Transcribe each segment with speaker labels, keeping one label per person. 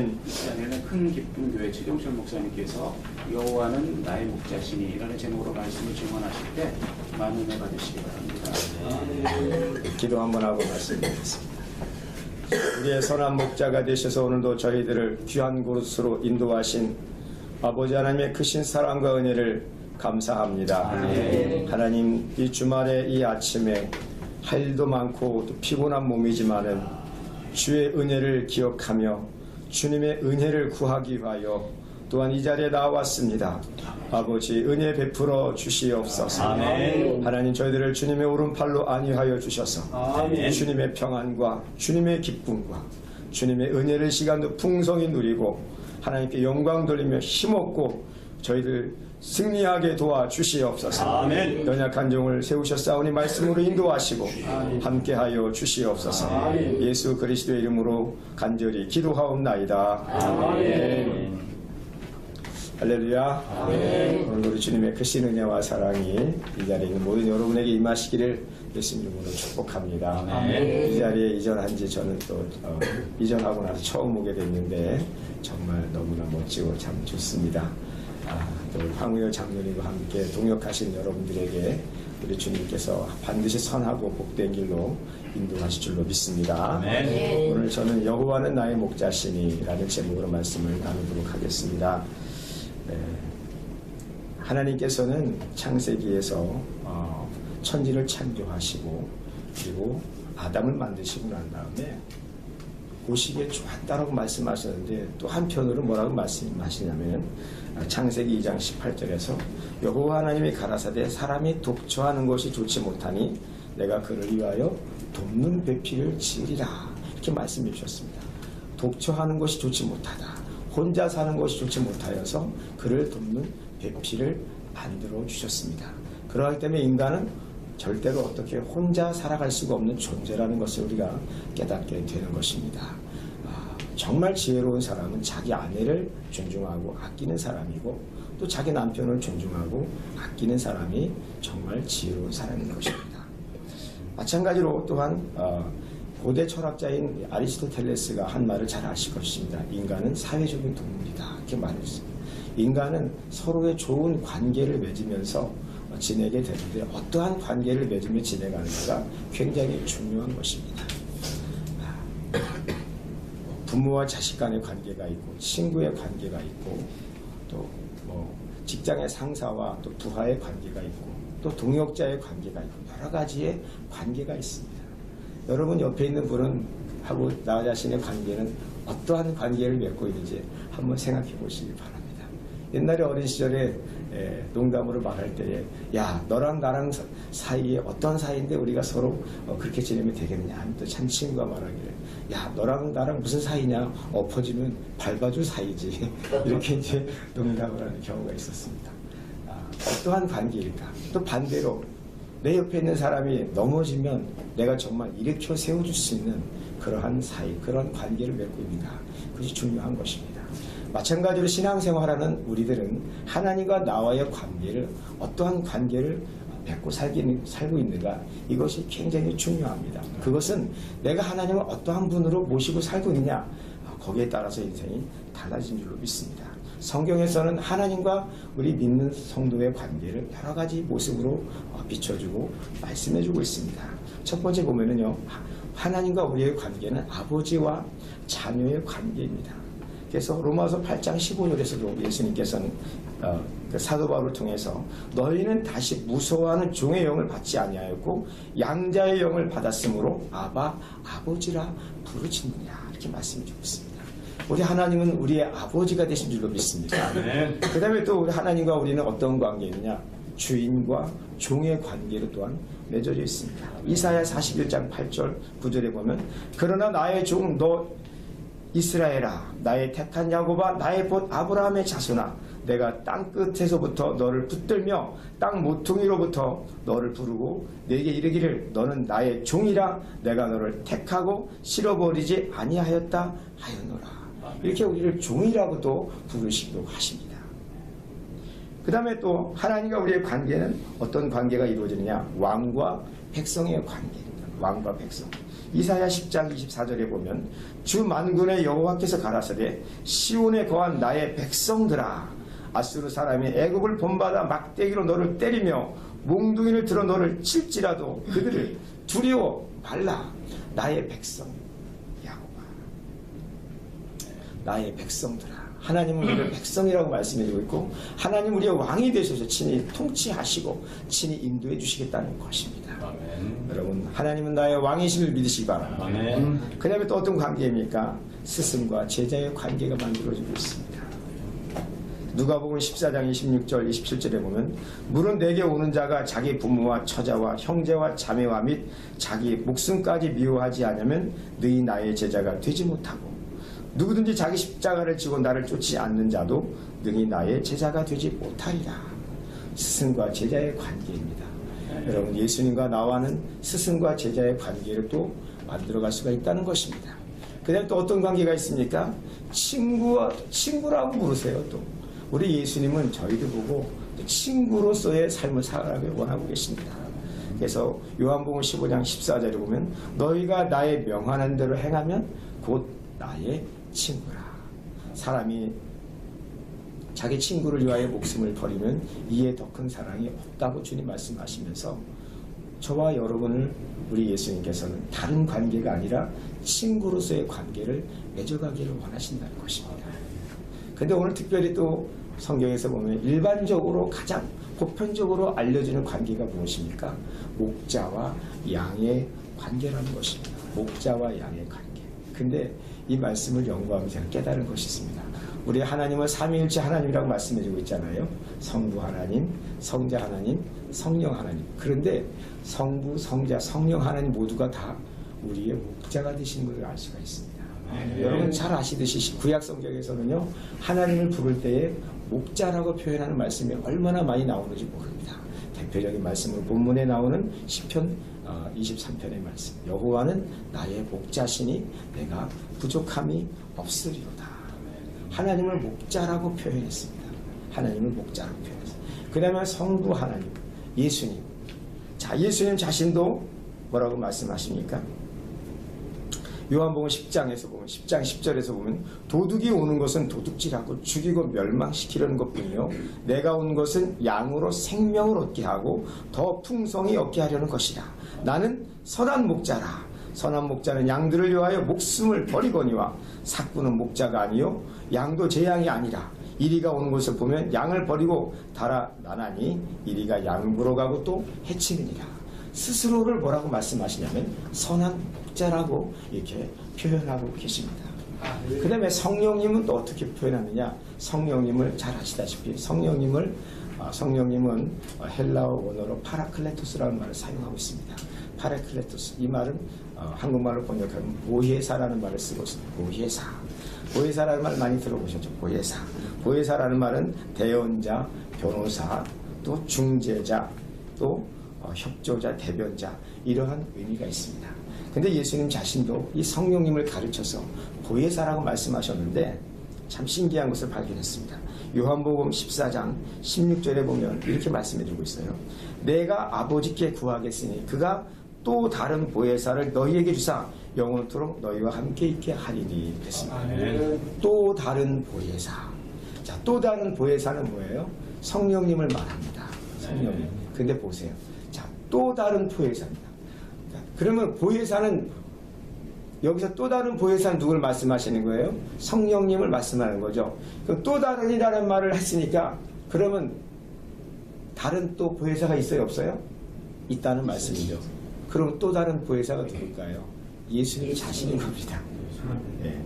Speaker 1: 시간에는 큰 기쁨 교회 최종철 목사님께서 여호와는 나의 목자시니 라는 제목으로 말씀을 증언하실 때 많은 은혜 받으시기 바랍니다.
Speaker 2: 기도 한번 하고 말씀드리겠습니다. 우리의 선한 목자가 되셔서 오늘도 저희들을 귀한 곳으로 인도하신 아버지 하나님의 크신 사랑과 은혜를 감사합니다. 하나님, 이 주말에 이 아침에 할 일도 많고 또 피곤한 몸이지만은 주의 은혜를 기억하며 주님의 은혜를 구하기 위하여 또한 이 자리에 나왔습니다. 아버지, 은혜 베풀어 주시옵소서. 아멘. 하나님, 저희들을 주님의 오른팔로 안위하여 주셔서 아멘. 주님의 평안과 주님의 기쁨과 주님의 은혜를 시간도 풍성히 누리고 하나님께 영광 돌리며 힘없고 저희들 승리하게 도와주시옵소서. 아멘. 연약한 종을 세우셨사오니 말씀으로 인도하시고 아멘. 함께하여 주시옵소서. 아멘. 예수 그리스도의 이름으로 간절히 기도하옵나이다. 아멘. 할렐루야. 아멘. 오늘 우리 주님의 크신 은혜와 사랑이 이 자리에 있는 모든 여러분에게 임하시기를 예수님 이름으로 축복합니다. 아멘. 이 자리에 이전한 지 저는 또 이전하고 나서 처음 오게 됐는데 정말 너무나 멋지고 참 좋습니다. 또 황우여 장로님과 함께 동역하신 여러분들에게 우리 주님께서 반드시 선하고 복된 길로 인도하실 줄로 믿습니다. 아멘. 오늘 저는 여호와는 나의 목자시니 라는 제목으로 말씀을 나누도록 하겠습니다. 하나님께서는 창세기에서 천지를 창조하시고 그리고 아담을 만드시고 난 다음에 보시기에 좋았다라고 말씀하셨는데 또 한편으로 뭐라고 말씀하시냐면 창세기 2장 18절에서 여호와 하나님이 가라사대 사람이 독처하는 것이 좋지 못하니 내가 그를 위하여 돕는 배필을 지으리라 이렇게 말씀해 주셨습니다. 독처하는 것이 좋지 못하다, 혼자 사는 것이 좋지 못하여서 그를 돕는 배필을 만들어 주셨습니다. 그러기 때문에 인간은 절대로 어떻게 혼자 살아갈 수가 없는 존재라는 것을 우리가 깨닫게 되는 것입니다. 정말 지혜로운 사람은 자기 아내를 존중하고 아끼는 사람이고 또 자기 남편을 존중하고 아끼는 사람이 정말 지혜로운 사람인 것입니다. 마찬가지로 또한 고대 철학자인 아리스토텔레스가 한 말을 잘 아실 것입니다. 인간은 사회적인 동물이다 이렇게 말했습니다. 인간은 서로의 좋은 관계를 맺으면서 지내게 되는데 어떠한 관계를 맺으며 지내가는가가 굉장히 중요한 것입니다. 부모와 자식 간의 관계가 있고 친구의 관계가 있고 또 직장의 상사와 또 부하의 관계가 있고 또 동역자의 관계가 있고 여러 가지의 관계가 있습니다. 여러분 옆에 있는 분은 하고 나 자신의 관계는 어떠한 관계를 맺고 있는지 한번 생각해 보시기 바랍니다. 옛날에 어린 시절에 농담으로 말할 때에 야 너랑 나랑 사이에 어떤 사이인데 우리가 서로 그렇게 지내면 되겠냐 하면 또 참 친구가 말하기를 야 너랑 나랑 무슨 사이냐 엎어지면 밟아줄 사이지 이렇게 이제 농담을 하는 경우가 있었습니다. 어떠한 관계일까? 또 반대로 내 옆에 있는 사람이 넘어지면 내가 정말 일으켜 세워줄 수 있는 그러한 사이, 그런 관계를 맺고 있는가? 그것이 중요한 것입니다. 마찬가지로 신앙생활하는 우리들은 하나님과 나와의 관계를 어떠한 관계를 맺고 살고 있는가 이것이 굉장히 중요합니다. 그것은 내가 하나님을 어떠한 분으로 모시고 살고 있느냐 거기에 따라서 인생이 달라진 줄로 믿습니다. 성경에서는 하나님과 우리 믿는 성도의 관계를 여러 가지 모습으로 비춰주고 말씀해주고 있습니다. 첫 번째 보면은요, 하나님과 우리의 관계는 아버지와 자녀의 관계입니다. 그래서 로마서 8장 15절에서도 예수님께서는 그 사도 바울을 통해서 너희는 다시 무서워하는 종의 영을 받지 아니하였고 양자의 영을 받았으므로 아바 아버지라 부르짖느냐 이렇게 말씀해 주고 있습니다. 우리 하나님은 우리의 아버지가 되신 줄로 믿습니다. 그 다음에 또 우리 하나님과 우리는 어떤 관계이냐 주인과 종의 관계로 또한 맺어져 있습니다. 이사야 41장 8절 9절에 보면 그러나 나의 종 너 이스라엘아 나의 택한 야곱아 나의 봇 아브라함의 자손아 내가 땅 끝에서부터 너를 붙들며 땅 모퉁이로부터 너를 부르고 내게 이르기를 너는 나의 종이라 내가 너를 택하고 실어버리지 아니하였다 하였노라. 이렇게 우리를 종이라고도 부르시기도 하십니다. 그 다음에 또 하나님과 우리의 관계는 어떤 관계가 이루어지느냐 왕과 백성의 관계입니다. 왕과 백성. 이사야 10장 24절에 보면 주 만군의 여호와께서 가라사대 시온에 거한 나의 백성들아 아수르 사람이 애굽을 본받아 막대기로 너를 때리며 몽둥이를 들어 너를 칠지라도 그들을 두려워 말라. 나의 백성 야곱아, 나의 백성들아. 하나님은 우리를 백성이라고 말씀해주고 있고 하나님 우리의 왕이 되셔서 친히 통치하시고 친히 인도해 주시겠다는 것입니다.
Speaker 3: 아멘.
Speaker 2: 여러분, 하나님은 나의 왕이심을 믿으시기 바랍니다.
Speaker 3: 아멘.
Speaker 2: 그 다음에 또 어떤 관계입니까? 스승과 제자의 관계가 만들어지고 있습니다. 누가복음 14장 26절 27절에 보면 물은 내게 오는 자가 자기 부모와 처자와 형제와 자매와 및 자기 목숨까지 미워하지 않으면 너희 나의 제자가 되지 못하고 누구든지 자기 십자가를 지고 나를 쫓지 않는 자도 능히 나의 제자가 되지 못하리라. 스승과 제자의 관계입니다. 여러분, 예수님과 나와는 스승과 제자의 관계를 또 만들어갈 수가 있다는 것입니다. 그 다음에 또 어떤 관계가 있습니까? 친구라고 부르세요. 또 우리 예수님은 저희들 보고 친구로서의 삶을 살아가길 원하고 계십니다. 그래서 요한복음 15장 14절에 보면 너희가 나의 명하는 대로 행하면 곧 나의 친구라. 사람이 자기 친구를 위하여 목숨을 버리면 이에 더 큰 사랑이 없다고 주님 말씀하시면서 저와 여러분을 우리 예수님께서는 다른 관계가 아니라 친구로서의 관계를 맺어가기를 원하신다는 것입니다. 근데 오늘 특별히 또 성경에서 보면 일반적으로 가장 보편적으로 알려지는 관계가 무엇입니까? 목자와 양의 관계라는 것입니다. 목자와 양의 관계. 근데 이 말씀을 연구하면서 제가 깨달은 것이 있습니다. 우리 하나님은 삼위일체 하나님이라고 말씀해주고 있잖아요. 성부 하나님, 성자 하나님, 성령 하나님. 그런데 성부, 성자, 성령 하나님 모두가 다 우리의 목자가 되시는 것을 알 수가 있습니다. 여러분 잘 아시듯이 구약 성경에서는요, 하나님을 부를 때에 목자라고 표현하는 말씀이 얼마나 많이 나오는지 모릅니다. 대표적인 말씀으로 본문에 나오는 시편 23편의 말씀. 여호와는 나의 목자시니 내가 부족함이 없으리로다. 하나님을 목자라고 표현했습니다. 하나님을 목자라고 표현했습니다. 그 다음에 성부 하나님, 예수님. 자, 예수님 자신도 뭐라고 말씀하십니까? 요한복음 10장에서 보면 10장 10절에서 보면 도둑이 오는 것은 도둑질하고 죽이고 멸망시키려는 것뿐이요 내가 온 것은 양으로 생명을 얻게 하고 더 풍성히 얻게 하려는 것이라. 나는 선한 목자라. 선한 목자는 양들을 위하여 목숨을 버리거니와 삭구는 목자가 아니요 양도 제 양이 아니라 이리가 오는 것을 보면 양을 버리고 달아나나니 이리가 양을 물어가고 또 해치느니라. 스스로를 뭐라고 말씀하시냐면 선한 목자라고 이렇게 표현하고 계십니다. 그 다음에 성령님은 또 어떻게 표현하느냐? 성령님을 잘 아시다시피 성령님은 헬라어 원어로 파라클레토스라는 말을 사용하고 있습니다. 파라클레토스, 이 말은 한국말로 번역하면 보혜사라는 말을 쓰고 있습니다. 보혜사. 보혜사라는 말 많이 들어보셨죠? 보혜사. 보혜사라는 말은 대언자, 변호사, 또 중재자, 또 협조자, 대변자, 이러한 의미가 있습니다. 근데 예수님 자신도 이 성령님을 가르쳐서 보혜사라고 말씀하셨는데 참 신기한 것을 발견했습니다. 요한복음 14장 16절에 보면 이렇게 말씀해주고 있어요. 내가 아버지께 구하겠으니 그가 또 다른 보혜사를 너희에게 주사 영원토록 너희와 함께 있게 하리니 그랬습니다. 또 다른 보혜사. 자, 또 다른 보혜사는 뭐예요? 성령님을 말합니다. 성령님. 근데 보세요. 자, 또 다른 보혜사입니다. 자, 그러면 보혜사는 여기서 또 다른 보혜사는 누굴 말씀하시는 거예요? 성령님을 말씀하는 거죠. 그럼 또 다른이라는 말을 했으니까 그러면 다른 또 보혜사가 있어요, 없어요? 있다는 말씀이죠. 그럼 또 다른 보혜사가 누굴까요? 예수님 자신인 겁니다. 네.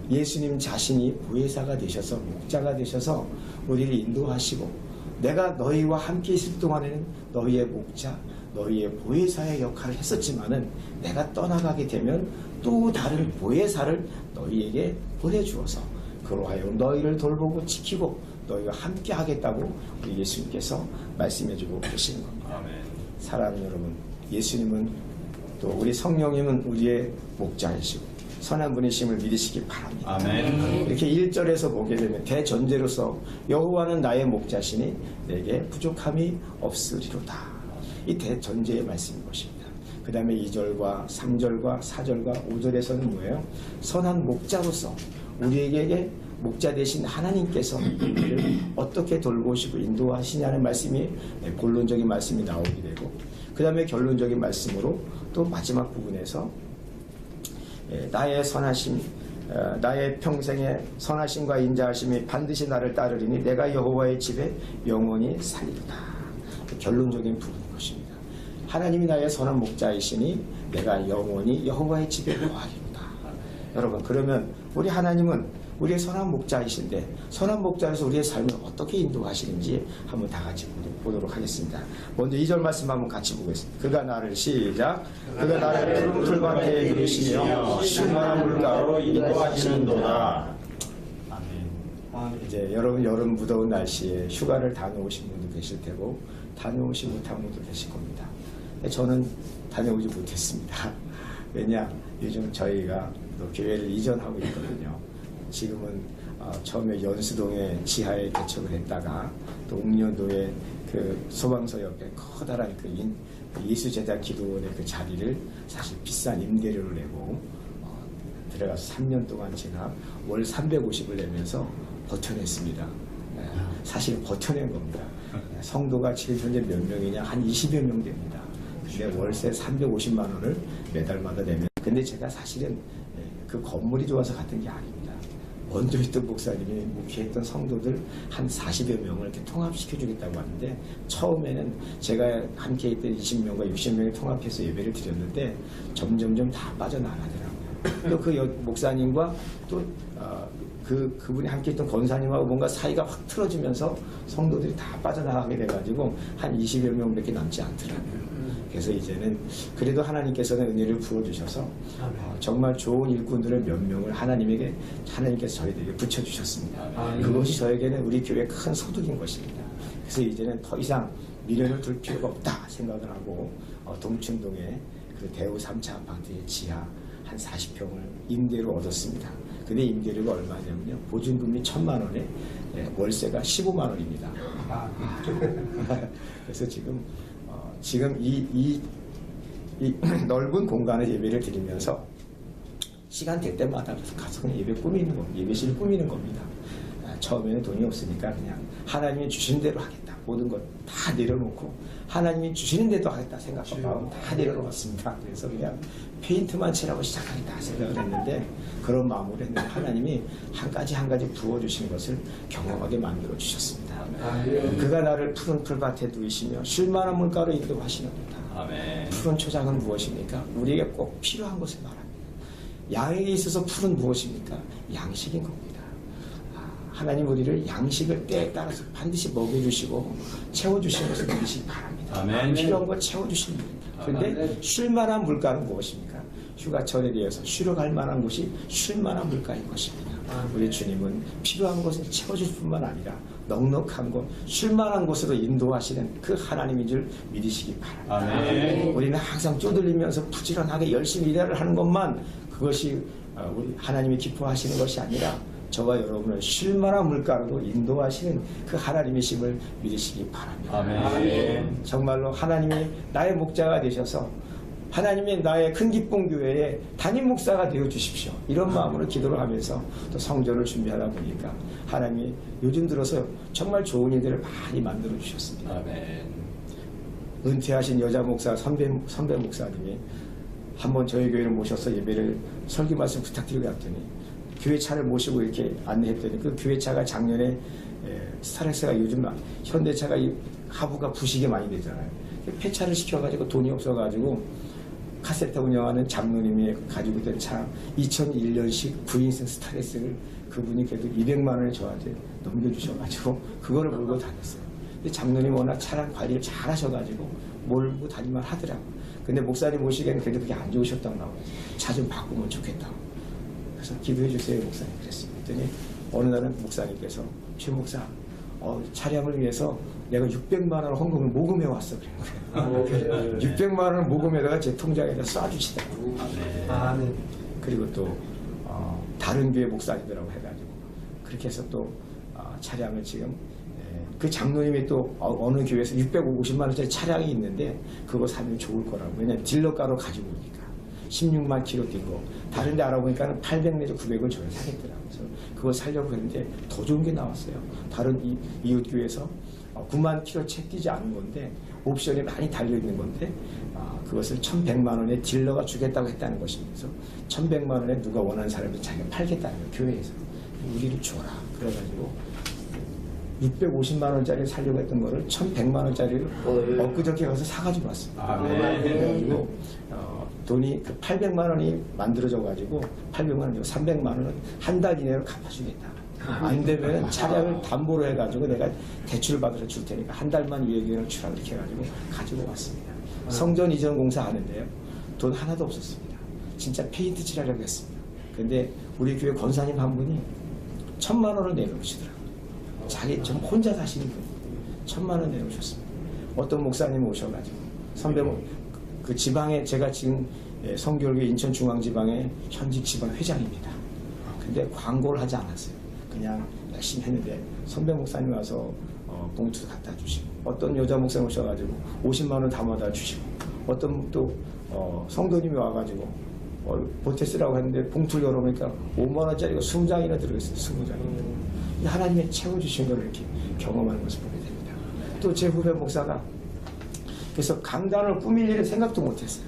Speaker 2: 예수님 자신이 보혜사가 되셔서 목자가 되셔서 우리를 인도하시고 내가 너희와 함께 있을 동안에는 너희의 목자, 너희의 보혜사의 역할을 했었지만은 내가 떠나가게 되면 또 다른 보혜사를 너희에게 보내주어서 그로하여 너희를 돌보고 지키고 너희와 함께 하겠다고 우리 예수님께서 말씀해주고 계시는 겁니다. 사랑하는 여러분, 예수님은 또 우리 성령님은 우리의 목자이시고 선한 분이심을 믿으시기 바랍니다.
Speaker 3: 아멘.
Speaker 2: 이렇게 1절에서 보게 되면 대전제로서 여호와는 나의 목자시니 내게 부족함이 없으리로다. 이 대전제의 말씀인 것입니다. 그 다음에 2절과 3절과 4절과 5절에서는 뭐예요? 선한 목자로서 우리에게 목자 되신 하나님께서 우리를 어떻게 돌보시고 인도하시냐는 말씀이 본론적인 말씀이 나오게 되고, 그 다음에 결론적인 말씀으로 또 마지막 부분에서 나의 선하심, 나의 평생의 선하심과 인자하심이 반드시 나를 따르리니 내가 여호와의 집에 영원히 살리리다. 결론적인 부분인 것입니다. 하나님이 나의 선한 목자이시니 내가 영원히 여호와의 집에 거하리로다. 여러분, 그러면 우리 하나님은 우리의 선한 목자이신데 선한 목자로서 우리의 삶을 어떻게 인도하시는지 한번 다 같이 보도록 하겠습니다. 먼저 2절 말씀 한번 같이 보겠습니다. 그가 나를 시작. 그가 나를 푸른 풀밭에 이르시며 쉴만한 물가로 인도하시는도다. 아멘. 이제 여름 무더운 날씨에 휴가를 다녀오신 분도 계실 테고 다녀오지 못한 분도 계실 겁니다. 저는 다녀오지 못했습니다. 왜냐, 요즘 저희가 또 교회를 이전하고 있거든요. 지금은 처음에 연수동에 지하에 개척을 했다가 또 옥년도에 그 소방서 옆에 커다란 그 예수재단 기도원의 그 자리를 사실 비싼 임대료를 내고 들어가서 3년 동안 제가 월 350을 내면서 버텨냈습니다. 사실 버텨낸 겁니다. 성도가 지금 현재 몇 명이냐? 한 20여 명 됩니다. 근데 월세 350만 원을 매달마다 내면, 근데 제가 사실은 그 건물이 좋아서 갔던 게 아닙니다. 먼저 있던 목사님이 목회했던 성도들 한 40여 명을 이렇게 통합시켜주겠다고 하는데, 처음에는 제가 함께 있던 20명과 60명이 통합해서 예배를 드렸는데 점점점 다 빠져나가더라고요. 또 그 목사님과 또 그분이 함께 있던 권사님하고 뭔가 사이가 확 틀어지면서 성도들이 다 빠져나가게 돼가지고 한 20여 명밖에 남지 않더라고요. 그래서 이제는 그래도 하나님께서는 은혜를 부어주셔서 정말 좋은 일꾼들을 몇 명을 하나님께서 저희들에게 붙여주셨습니다. 그것이 저에게는 우리 교회의 큰 소득인 것입니다. 그래서 이제는 더 이상 미련을 둘 필요가 없다 생각을 하고 동춘동에 그 대우 3차 아파트의 지하 한 40평을 임대로 얻었습니다. 근데 임대료가 얼마냐면요, 보증금이 1,000만 원에 월세가 15만 원입니다. 그래서 지금 이 넓은 공간에 예배를 드리면서 시간 될 때마다 가서 그냥 예배 꾸미는 겁니다. 예배실 꾸미는 겁니다. 처음에는 돈이 없으니까 그냥 하나님이 주시는 대로 하겠다. 모든 것 다 내려놓고 하나님이 주시는 대로 하겠다 생각하고 마음 다 내려놓았습니다. 그래서 그냥 페인트만 칠하고 시작하겠다 생각을 했는데, 그런 마음으로 했는데 하나님이 한 가지 부어주시는 것을 경험하게 만들어 주셨습니다. 그가 나를 푸른 풀밭에 두이시며 쉴만한 물가로 인도하시는도다. 푸른 초장은 무엇입니까? 우리에게 꼭 필요한 것을 말합니다. 양에게 있어서 푸른 무엇입니까? 양식인 겁니다. 하나님 우리를 양식을 때에 따라서 반드시 먹여주시고 채워주시는 것을 믿으시기 바랍니다. 필요한 걸 채워주시는 겁니다. 그런데 쉴만한 물가는 무엇입니까? 휴가철에 대해서 쉬러 갈 만한 곳이 쉴만한 물가인 것입니다. 우리 주님은 필요한 것을 채워줄 뿐만 아니라 넉넉한 곳, 쉴만한 곳으로 인도하시는 그 하나님인 줄 믿으시기 바랍니다. 우리는 항상 쪼들리면서 부지런하게 열심히 일을 하는 것만, 그것이 우리 하나님이 기뻐하시는 것이 아니라 저와 여러분을 쉴만한 물가로 인도하시는 그 하나님이심을 믿으시기 바랍니다. 정말로 하나님이 나의 목자가 되셔서 하나님이 나의 큰 기쁨 교회의 담임 목사가 되어 주십시오. 이런 마음으로 기도를 하면서 또 성전을 준비하다 보니까 하나님이 요즘 들어서 정말 좋은 일들을 많이 만들어 주셨습니다. 은퇴하신 여자 목사 선배 목사님이 한번 저희 교회를 모셔서 예배를 설교 말씀 부탁드리고 갔더니 교회 차를 모시고 이렇게 안내했더니 그 교회 차가 작년에 스타렉스가 요즘 현대차가 하부가 부식이 많이 되잖아요. 폐차를 시켜가지고 돈이 없어가지고 카세트 운영하는 장로님이 가지고 있던 차 2001년식 9인승 스타렉스를 그분이 그래도 200만 원에 저한테 넘겨주셔가지고 그거를 몰고 다녔어요. 근데 장로님 워낙 차량 관리를 잘 하셔가지고 몰고 다니만 하더라고요. 근데 목사님 오시기에는 그래도 그게 안 좋으셨다고 나와요. 차 좀 바꾸면 좋겠다고. 그래서 기도해 주세요 목사님 그랬습니다. 그랬더니 어느 날은 목사님께서 최 목사 차량을 위해서 내가 600만 원 헌금을 모금해 왔어 그래요. 600만 원을 모금에다가 제 통장에다 쏴주시더라고요. 그리고 또 다른 교회 목사님들하고 해가지고 그렇게 해서 또 차량을 지금 그 장로님이 또 어느 교회에서 650만 원짜리 차량이 있는데 그거 사면 좋을 거라고. 왜냐면 딜러가로 가지고 오니까 16만 킬로 뛴 거. 다른 데 알아보니까 800 내지 900을 줘야 사겠더라고요. 그래서 그거 살려고 했는데 더 좋은 게 나왔어요. 다른 이웃 교회에서 9만 킬로 채 뛰지 않은 건데 옵션이 많이 달려있는 건데 그것을 1100만 원에 딜러가 주겠다고 했다는 것입니다. 그래서 1100만 원에 누가 원하는 사람이 자기가 팔겠다는 거예요. 교회에서. 우리를 줘라. 그래가지고 650만 원짜리 살려고 했던 거를 1100만 원짜리를 엊그저께 가서 사가지고 왔습니다. 그래가지고 돈이 그 800만 원이 만들어져가지고 800만 원이고 300만 원은 한 달 이내로 갚아주겠다. 안 되면 차량을 담보로 해가지고 내가 대출을 받아서 줄 테니까 한 달만 유예기간을 주라 이렇게 해가지고 가지고 왔습니다. 성전 이전 공사 하는데요. 돈 하나도 없었습니다. 진짜 페인트 칠하려고 했습니다. 근데 우리 교회 권사님 한 분이 1000만 원을 내놓으시더라고요. 자기 좀 혼자 사시는 분이 1000만 원 내놓으셨습니다. 어떤 목사님 오셔가지고 선배 그 지방에 제가 지금 성교육회 인천중앙지방의 현직 지방 회장입니다. 근데 광고를 하지 않았어요. 그냥 열심히 했는데 선배 목사님 와서 봉투 갖다 주시고 어떤 여자 목사님 오셔가지고 50만 원 담아다 주시고 어떤 또 성도님이 와가지고 보태 쓰라고 했는데 봉투를 열어보니까 5만 원짜리가 20장이나 들어있어요. 20장이. 하나님이 채워주신 걸 이렇게 경험하는 것을 보게 됩니다. 또 제 후배 목사가 그래서 강단을 꾸밀 일을 생각도 못했어요.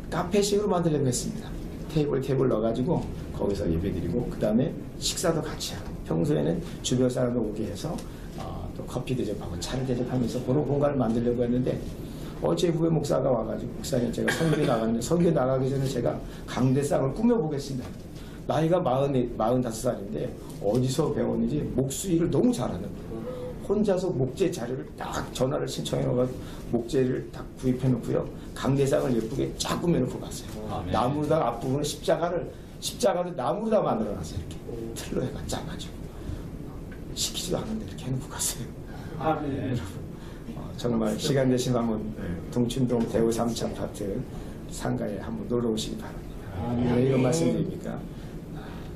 Speaker 2: 카페식으로 만들려고 했습니다. 테이블 넣어가지고 거기서 예배드리고 그 다음에 식사도 같이 하고 평소에는 주변 사람들 오게 해서 또 커피 대접하고 차를 대접하면서 그런 공간을 만들려고 했는데 어제 후배 목사가 와가지고 목사님 제가 선교 나가는데 선교 나가기 전에 제가 강대상을 꾸며보겠습니다. 나이가 45살인데 어디서 배웠는지 목수일을 너무 잘하는 거예요. 혼자서 목재 자료를 딱 전화를 신청해놓아가지고 목재를 딱 구입해놓고요. 강대상을 예쁘게 쫙 꾸며놓고 갔어요. 나무로다가 앞부분에 십자가를 나무로다 만들어놨어요. 이렇게 틀로 해가 짜가지고 시키지도 않은데 이렇게 해놓고 갔어요. 여러분 정말 시간 되시면 한번 동춘동 대우 3차 아파트 상가에 한번 놀러 오시기 바랍니다. 왜 이런 말씀드립니까?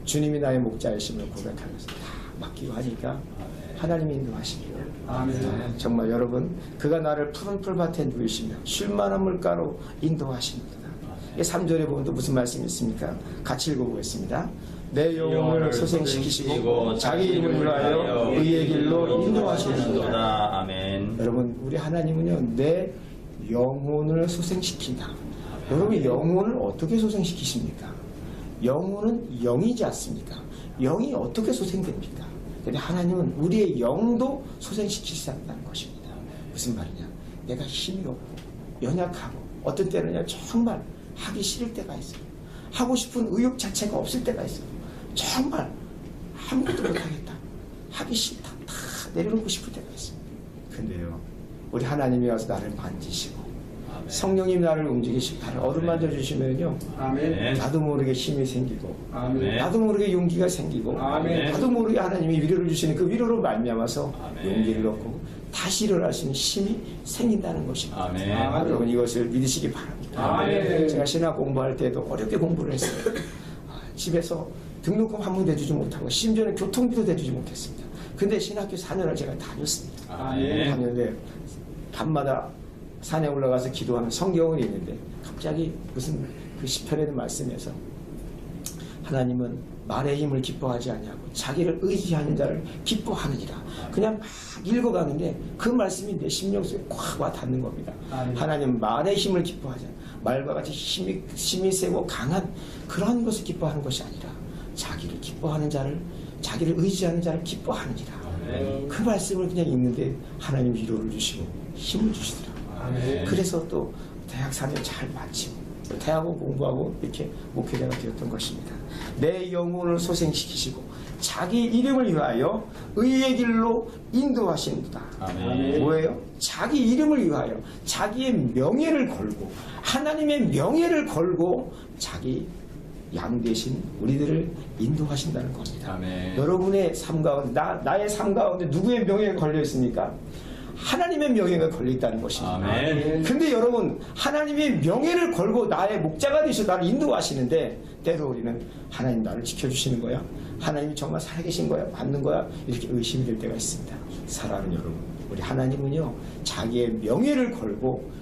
Speaker 2: 주님이 나의 목자이심을 고백하면서 다 맡기고 하니까 하나님이 인도하십니다. 정말 여러분 그가 나를 푸른 풀밭에 누이시며 쉴만한 물가로 인도하십니다. 3절에 보면 또 무슨 말씀이 있습니까? 같이 읽어보겠습니다. 내 영혼을 소생시키시고 자기 이름을 위하여 의의 길로 인도하시는도다.
Speaker 3: 아멘.
Speaker 2: 여러분 우리 하나님은요 내 영혼을 소생시킨다. 여러분 영혼을 어떻게 소생시키십니까? 영혼은 영이지 않습니까? 영이 어떻게 소생됩니까? 근데 하나님은 우리의 영도 소생시키시다는 것입니다. 무슨 말이냐? 내가 힘이 없고 연약하고 어떤 때는요 정말 하기 싫을 때가 있어요. 하고 싶은 의욕 자체가 없을 때가 있어요. 정말 아무것도 못하겠다. 하기 싫다. 다 내려놓고 싶을 때가 있어요. 근데요 우리 하나님이 와서 나를 만지시고 성령님 나를 움직이시고 나를 어루만져 주시면요 나도 모르게 힘이 생기고 나도 모르게 용기가 생기고 나도 모르게 하나님이 위로를 주시는 그 위로로 말미암아서 용기를 얻고 다시 일어날 수 있는 힘이 생긴다는 것입니다. 여러분 이것을 믿으시기 바랍니다. 제가 신학 공부할 때도 어렵게 공부를 했어요. 집에서 등록금 한 번 내주지 못하고 심지어는 교통비도 내주지 못했습니다. 근데 신학교 4년을 제가 다녔습니다. 다녔는데 밤마다 산에 올라가서 기도하는 성경은 있는데 갑자기 무슨 그 시편에는 말씀에서 하나님은 말의 힘을 기뻐하지 아니하고 자기를 의지하는 자를 기뻐하느니라. 그냥 막 읽어가는데 그 말씀이 내 심령 속에 꽉 와 닿는 겁니다. 하나님 말의 힘을 기뻐하지 않아. 말과 같이 힘이 세고 강한 그런 것을 기뻐하는 것이 아니라 자기를 기뻐하는 자를 자기를 의지하는 자를 기뻐하느니라. 그 말씀을 그냥 읽는데 하나님 위로를 주시고 힘을 주시더라고요. 그래서 또 대학 4년 잘 마치고 대학원 공부하고 이렇게 목회자가 되었던 것입니다. 내 영혼을 소생시키시고 자기 이름을 위하여 의의 길로 인도하시는도다. 뭐예요? 자기 이름을 위하여 자기의 명예를 걸고 하나님의 명예를 걸고 자기 양 대신 우리들을 인도하신다는 겁니다. 여러분의 삶 가운데 나의 삶 가운데 누구의 명예가 걸려 있습니까? 하나님의 명예가 걸려있다는 것입니다. 근데 여러분 하나님의 명예를 걸고 나의 목자가 되셔서 나를 인도하시는데 때로 우리는 하나님 나를 지켜주시는 거야? 하나님이 정말 살아계신 거야? 맞는 거야? 이렇게 의심이 될 때가 있습니다. 사랑하는 여러분 우리 하나님은요 자기의 명예를 걸고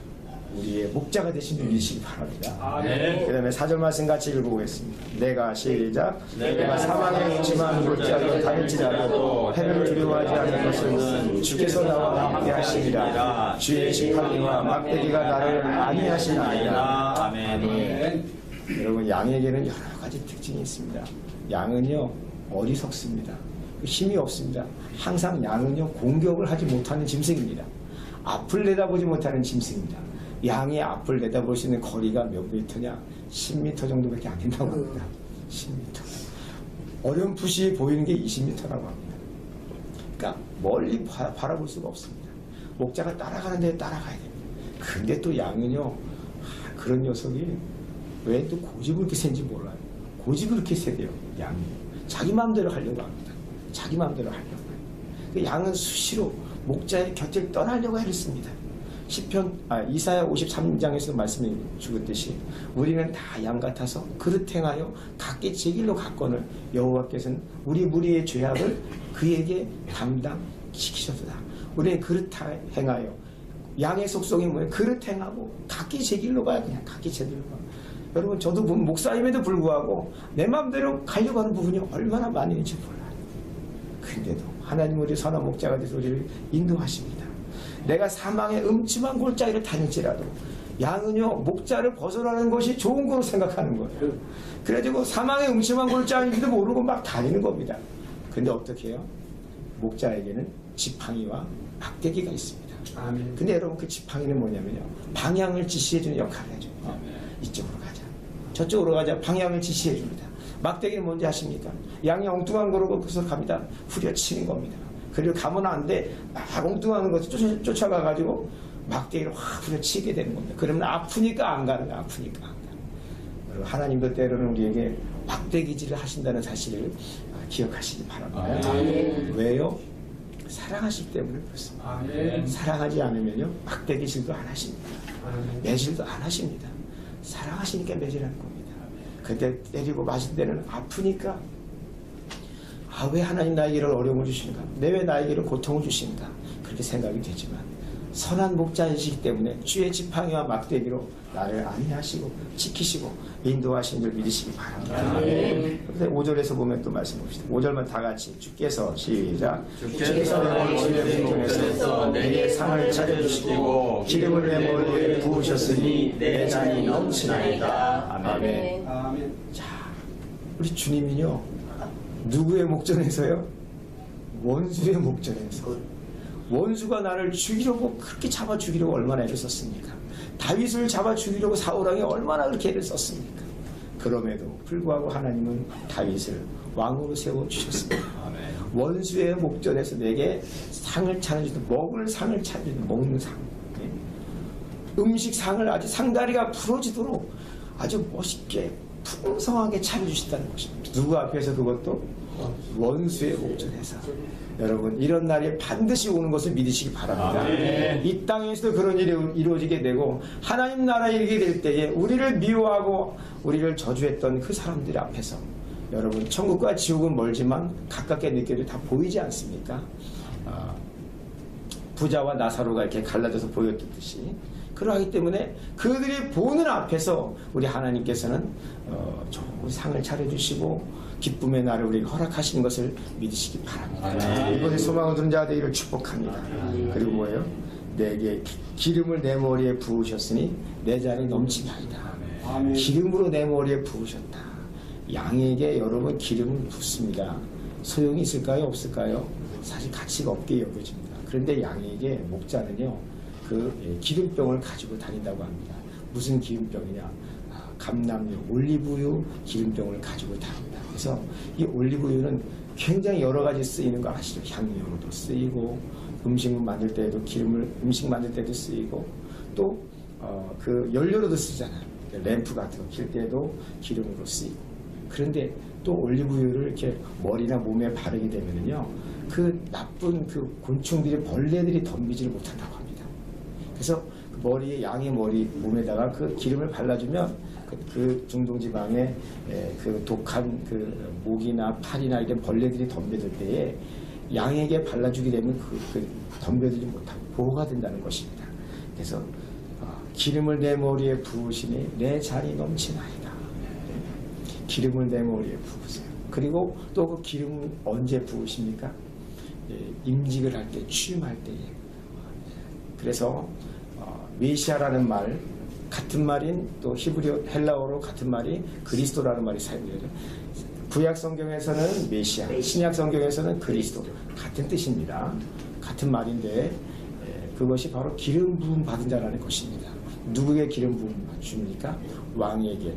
Speaker 2: 우리의 목자가 되신 줄 믿으시기 바랍니다. 그 다음에 4절 말씀 같이 읽어보겠습니다. 내가 시작. 내가 사망의 음침한 골짜기로 다닐지라도 해를 두려워하지 않는 것은 주께서 나와 함께 하시니라. 주의 지팡이와 막대기가 나를 안위하시나이다. 아멘. 여러분 양에게는 여러 가지 특징이 있습니다. 양은요 어리석습니다. 힘이 없습니다. 항상 양은요 공격을 하지 못하는 짐승입니다. 앞을 내다보지 못하는 짐승입니다. 양의 앞을 내다볼 수 있는 거리가 몇 미터냐? 10m 정도밖에 안 된다고 합니다. 10m. 어렴풋이 보이는 게 20m라고 합니다. 그러니까 멀리 바라볼 수가 없습니다. 목자가 따라가는 데에 따라가야 됩니다. 근데 또 양은요, 그런 녀석이 왜 또 고집을 그렇게 센지 몰라요. 고집을 그렇게 세대요, 양이. 자기 마음대로 하려고 합니다. 자기 마음대로 하려고 해요. 그 양은 수시로 목자의 곁을 떠나려고 애쓰습니다. 이사야 53장에서도 말씀해 주었듯이 우리는 다 양 같아서 그릇 행하여 각기 제 길로 갔거늘 여호와께서는 우리 무리의 죄악을 그에게 담당시키셨다. 우리는 그릇 행하여 양의 속성이 뭐예요? 그릇 행하고 각기 제 길로 가요. 그냥 각기 제 길로 가요. 여러분 저도 목사임에도 불구하고 내 마음대로 가려고 하는 부분이 얼마나 많이 있는지 몰라요. 근데도 하나님 우리 선한 목자가 돼서 우리를 인도하십니다. 내가 사망의 음침한 골짜기를 다닐지라도 양은요 목자를 벗어나는 것이 좋은 거로 생각하는 거예요. 그래가지고 사망의 음침한 골짜기인지도 모르고 막 다니는 겁니다. 근데 어떻게 해요? 목자에게는 지팡이와 막대기가 있습니다. 아멘. 근데 여러분 그 지팡이는 뭐냐면요 방향을 지시해주는 역할을 해줘요. 이쪽으로 가자, 저쪽으로 가자, 방향을 지시해줍니다. 막대기는 뭔지 아십니까? 양이 엉뚱한 거로 그것을 갑니다. 후려치는 겁니다. 그리고 가면 안 돼. 막 엉뚱한 것을 쫓아가가지고 막대기를 확 후려치게 되는 겁니다. 그러면 아프니까 안 가는 거야. 아프니까 안 가는 거야. 하나님도 때로는 우리에게 막대기질을 하신다는 사실을 기억하시기 바랍니다. 왜요? 사랑하시기 때문에 그렇습니다. 사랑하지 않으면요 막대기질도 안 하십니다. 매질도 안 하십니다. 사랑하시니까 매질하는 겁니다. 그때 때리고 맞을 때는 아프니까 왜 하나님 나에게를 어려움을 주시는가? 왜 나에게를 고통을 주시는가? 그렇게 생각이 되지만 선한 목자이시기 때문에 주의 지팡이와 막대기로 나를 안위하시고 지키시고 인도하신 줄 믿으시기 바랍니다. 그런데 5절에서 보면 또 말씀 봅시다. 5절만 다 같이 주께서 시작. 주께서 내 머리를 통해서 내게 상을 차려주시고 기름을 내 머리에 부으셨으니 내 잔이 넘치나이다. 아멘. 자, 우리 주님이요 누구의 목전에서요? 원수의 목전에서. 원수가 나를 죽이려고 그렇게 잡아 죽이려고 얼마나 애를 썼습니까? 다윗을 잡아 죽이려고 사울왕이 얼마나 그렇게 애를 썼습니까? 그럼에도 불구하고 하나님은 다윗을 왕으로 세워주셨습니다. 원수의 목전에서 내게 상을 차려주는, 먹을 상을 차려주는, 먹는 상. 음식 상을 아주 상다리가 부러지도록 아주 멋있게 풍성하게 차려주신다는 것입니다. 누구 앞에서? 그것도 원수의 목전에서. 여러분 이런 날이 반드시 오는 것을 믿으시기 바랍니다. 이 땅에서도 그런 일이 이루어지게 되고 하나님 나라에 이르게 될 때에 우리를 미워하고 우리를 저주했던 그 사람들 앞에서 여러분 천국과 지옥은 멀지만 가깝게 느껴도 다 보이지 않습니까? 부자와 나사로가 이렇게 갈라져서 보였듯이 그러하기 때문에 그들이 보는 앞에서 우리 하나님께서는 좋은 상을 차려주시고 기쁨의 날을 우리에게 허락하시는 것을 믿으시기 바랍니다. 이번에 소망을 두는 자 되기를 축복합니다. 그리고 뭐예요? 내게 기름을 내 머리에 부으셨으니 내 잔이 넘치나이다. 기름으로 내 머리에 부으셨다. 양에게 여러분 기름을 붓습니다. 소용이 있을까요? 없을까요? 사실 가치가 없게 여겨집니다. 그런데 양에게 목자는요 그 기름병을 가지고 다닌다고 합니다. 무슨 기름병이냐? 감람유, 올리브유 기름병을 가지고 다닙니다. 그래서 이 올리브유는 굉장히 여러 가지 쓰이는 거 아시죠? 향료로도 쓰이고 음식 만들 때도 음식 만들 때도 쓰이고 또 그 연료로도 쓰잖아요. 램프 같은 거 킬 때도 기름으로 쓰이고. 그런데 또 올리브유를 이렇게 머리나 몸에 바르게 되면요 그 나쁜 그 곤충들이 벌레들이 덤비지를 못한다고 합니다. 그래서 머리에 양의 머리 몸에다가 그 기름을 발라주면 그 중동지방에 그 독한 그 모기나 파리나 이런 벌레들이 덤벼들 때에 양에게 발라주게 되면 그 덤벼들지 못하고 보호가 된다는 것입니다. 그래서 기름을 내 머리에 부으시니 내 잔이 넘치나이다. 기름을 내 머리에 부으세요. 그리고 또 그 기름을 언제 부으십니까? 임직을 할 때, 취임할 때에. 그래서 메시아라는 말, 같은 말인 또 히브리어 헬라어로 같은 말이 그리스도라는 말이 사용되죠. 구약 성경에서는 메시아, 신약 성경에서는 그리스도, 같은 뜻입니다. 같은 말인데 그것이 바로 기름 부음 받은 자라는 것입니다. 누구에게 기름 부음 줍니까? 왕에게,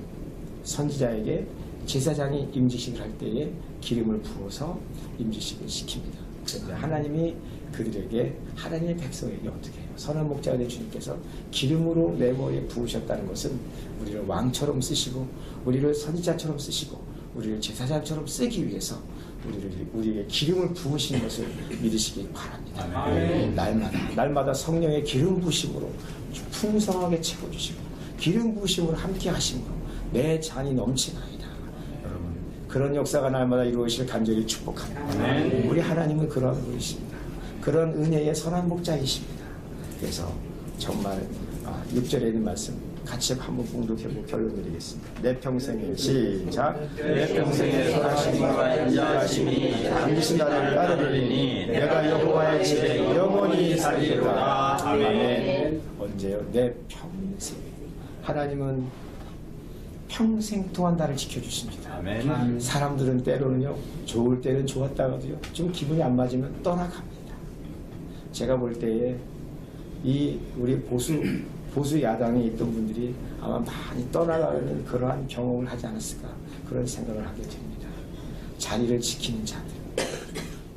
Speaker 2: 선지자에게 제사장이 임직식을 할 때에 기름을 부어서 임직식을 시킵니다. 그런데 하나님이 그들에게, 하나님의 백성에게 어떻게 해요? 선한 목자가 된 주님께서 기름으로 내 머리에 부으셨다는 것은 우리를 왕처럼 쓰시고 우리를 선지자처럼 쓰시고 우리를 제사장처럼 쓰기 위해서 우리에게 기름을 부으시는 것을 믿으시기 바랍니다. 날마다 성령의 기름 부으심으로 풍성하게 채워주시고 기름 부으심으로 함께 하심으로 내 잔이 넘치나이다. 여러분, 그런 역사가 날마다 이루어질 간절히 축복합니다. 우리 하나님은 그런 분이십니다. 그런 은혜의 선한 목자이십니다. 그래서 정말 6절에 있는 말씀 같이 한번 봉독해보고 결론 드리겠습니다. 내 평생에 시작.
Speaker 3: 내 평생에 선하심과 인자하심이 반드시 나를 따르리니 내가 여호와의 집에 영원히 살리로다.
Speaker 2: 아멘. 언제요? 내 평생. 하나님은 평생 동안 나를 지켜주십니다.
Speaker 3: 아멘.
Speaker 2: 사람들은 때로는요, 좋을 때는 좋았다가도요, 좀 기분이 안 맞으면 떠나갑니다. 제가 볼 때에 우리 보수 야당에 있던 분들이 아마 많이 떠나가는 그러한 경험을 하지 않았을까, 그런 생각을 하게 됩니다. 자리를 지키는 자들,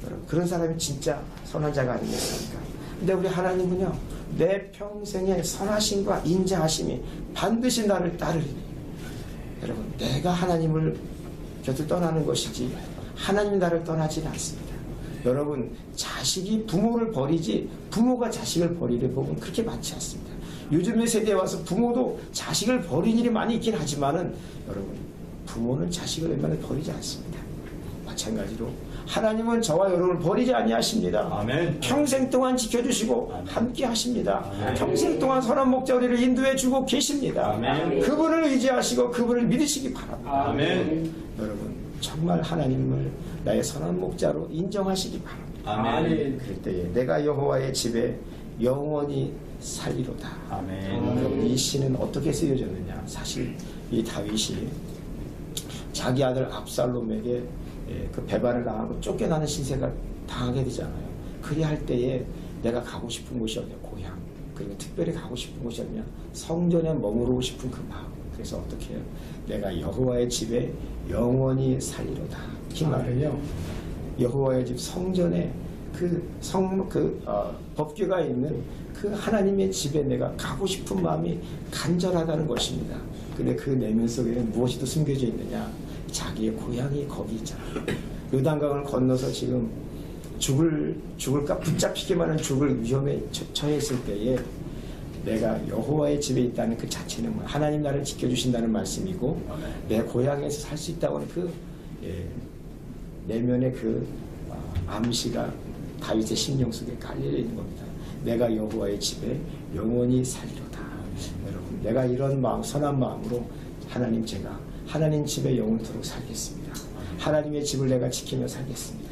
Speaker 2: 여러분, 그런 사람이 진짜 선한 자가 아니겠습니까? 근데 우리 하나님은요, 내 평생의 선하심과 인자하심이 반드시 나를 따르리니. 여러분, 내가 하나님을 곁을 떠나는 것이지 하나님이 나를 떠나지는 않습니다. 여러분, 자식이 부모를 버리지 부모가 자식을 버리는 법은 그렇게 많지 않습니다. 요즘의 세대에 와서 부모도 자식을 버린 일이 많이 있긴 하지만은 여러분, 부모는 자식을 웬만하면 버리지 않습니다. 마찬가지로 하나님은 저와 여러분을 버리지 아니하십니다.
Speaker 3: 아멘.
Speaker 2: 평생 동안 지켜주시고 함께 하십니다. 평생 동안 선한 목자 우리를 인도해 주고 계십니다.
Speaker 3: 아멘.
Speaker 2: 그분을 의지하시고 그분을 믿으시기 바랍니다.
Speaker 3: 아멘.
Speaker 2: 여러분, 정말 하나님을 나의 선한 목자로 인정하시기 바랍니다.
Speaker 3: 아멘.
Speaker 2: 그럴 때에 내가 여호와의 집에 영원히 살리로다.
Speaker 3: 아멘.
Speaker 2: 여러분, 이 시는 어떻게 쓰여졌느냐? 사실 이 다윗이 자기 아들 압살롬에게 그 배반을 당하고 쫓겨나는 신세가 당하게 되잖아요. 그리할 때에 내가 가고 싶은 곳이 어디야? 고향. 그리고 특별히 가고 싶은 곳이 어디냐? 성전에 머무르고 싶은 그 마음. 그래서 어떻게 해요? 내가 여호와의 집에 영원히 살리로다. 이 말은요, 여호와의 집 성전에 법궤가 있는 그 하나님의 집에 내가 가고 싶은 마음이 간절하다는 것입니다. 근데 그 내면 속에는 무엇이 또 숨겨져 있느냐? 자기의 고향이 거기 있잖아요. 요단강을 건너서 지금 죽을까 붙잡히기만 하는 죽을 위험에 처했을 때에 내가 여호와의 집에 있다는 그 자체는 하나님 나를 지켜주신다는 말씀이고, 내 고향에서 살 수 있다고 하는 내면의 암시가 다윗의 심령 속에 깔려 있는 겁니다. 내가 여호와의 집에 영원히 살리로다. 여러분, 내가 이런 마음, 선한 마음으로 제가 하나님 집에 영원토록 살겠습니다. 하나님의 집을 내가 지키며 살겠습니다.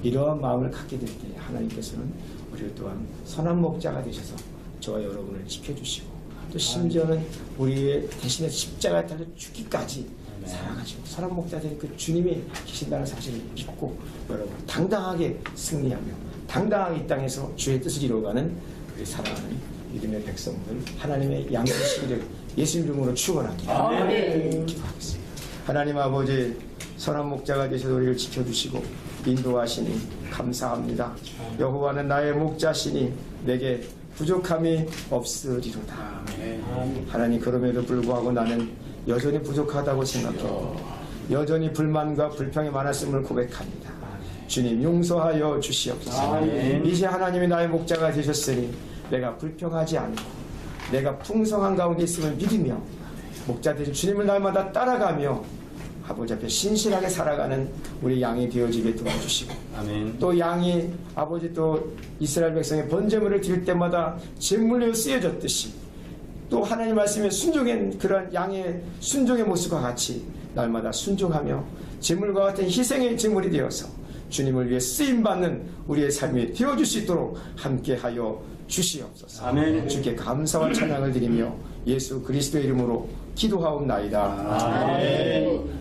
Speaker 2: 이러한 마음을 갖게 될 때 하나님께서는 우리 또한 선한 목자가 되셔서 저와 여러분을 지켜주시고, 또 심지어는 우리의 대신에 십자가에 달려 죽기까지 사랑하시고 선한 목자 된 그 주님이 계신다는 사실을 믿고 여러분 당당하게 승리하며 당당하게 이 땅에서 주의 뜻을 이루어가는 우리 사랑하는 믿음의 백성들, 하나님의 양식을 예수님 이름으로 축원합니다. 기도하겠습니다. 하나님 아버지, 선한 목자가 되셔서 우리를 지켜주시고 인도하시니 감사합니다. 여호와는 나의 목자시니 내게 부족함이 없으리로다. 하나님, 그럼에도 불구하고 나는 여전히 부족하다고 생각해요. 여전히 불만과 불평이 많았음을 고백합니다. 주님, 용서하여 주시옵소서. 이제 하나님이 나의 목자가 되셨으니 내가 불평하지 않고 내가 풍성한 가운데 있음을 믿으며 목자 되신 주님을 날마다 따라가며 아버지 앞에 신실하게 살아가는 우리 양이 되어지게 도와주시고
Speaker 3: 아멘.
Speaker 2: 또 양이 아버지 또 이스라엘 백성의 번제물을 드릴 때마다 제물로 쓰여졌듯이 또 하나님 말씀에 순종한 그런 양의 순종의 모습과 같이 날마다 순종하며 제물과 같은 희생의 제물이 되어서 주님을 위해 쓰임받는 우리의 삶이 되어줄 수 있도록 함께하여 주시옵소서.
Speaker 3: 아멘.
Speaker 2: 주께 감사와 찬양을 드리며 예수 그리스도의 이름으로 기도하옵나이다.
Speaker 3: 아멘.